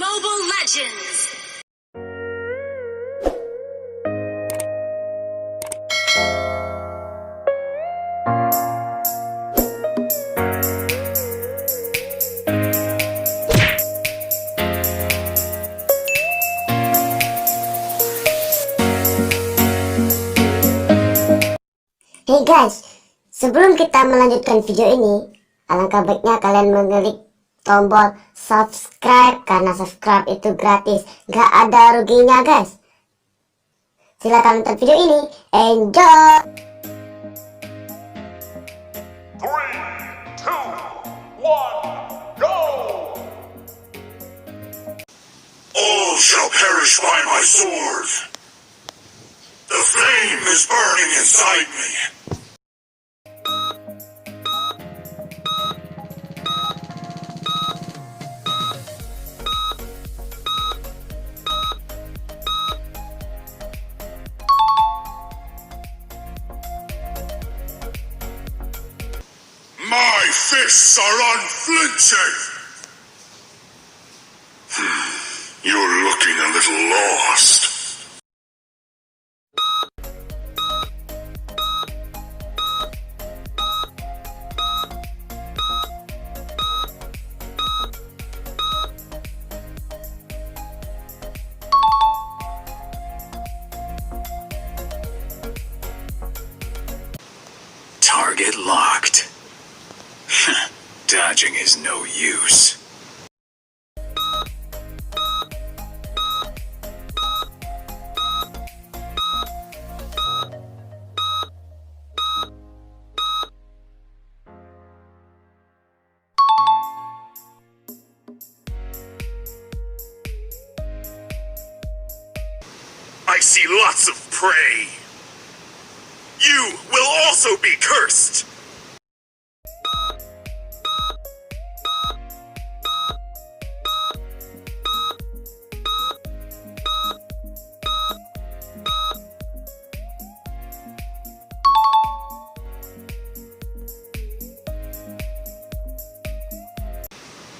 Mobile Legends! Hey guys, sebelum kita melanjutkan video ini, alangkah baiknya kalian mengklik tombol subscribe, karena subscribe itu gratis, gak ada ruginya guys. Silahkan nonton video ini, enjoy! 3, 2, 1, go! All shall perish by my sword. The flame is burning inside me. My fists are unflinching. You're looking a little lost. Target locked. Dodging is no use. I see lots of prey. You will also be cursed.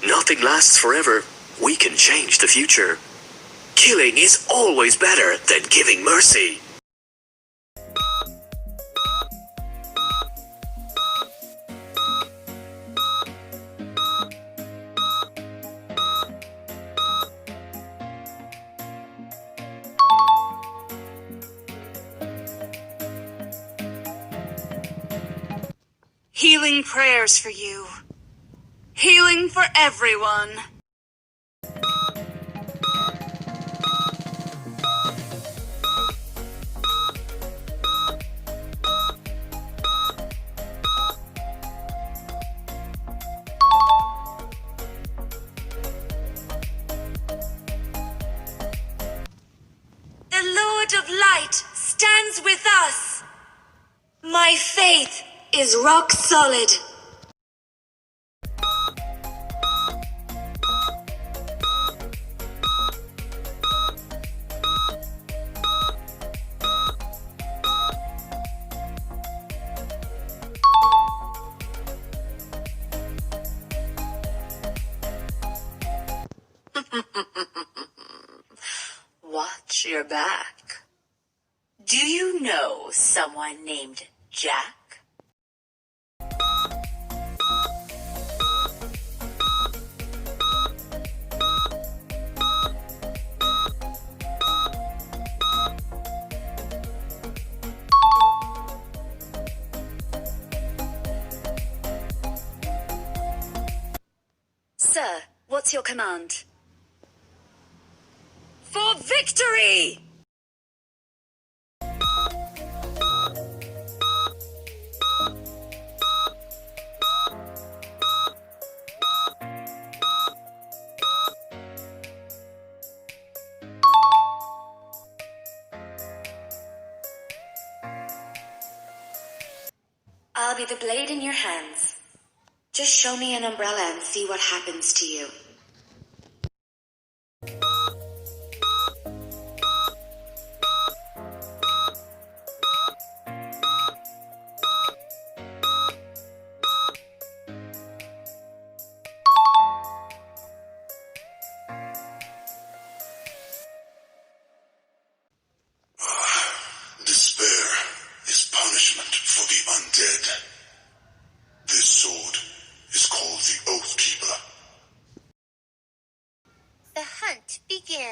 Nothing lasts forever. We can change the future. Killing is always better than giving mercy. Healing prayers for you. Healing for everyone. The Lord of Light stands with us. My faith is rock solid. Watch your back. Do you know someone named Jack? Sir, what's your command? For victory! I'll be the blade in your hands. Just show me an umbrella and see what happens to you.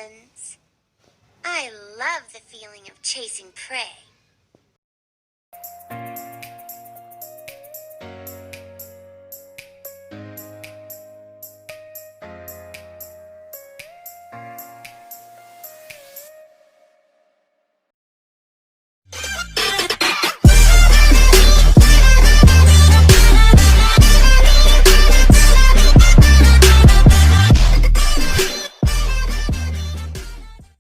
friends. I love the feeling of chasing prey.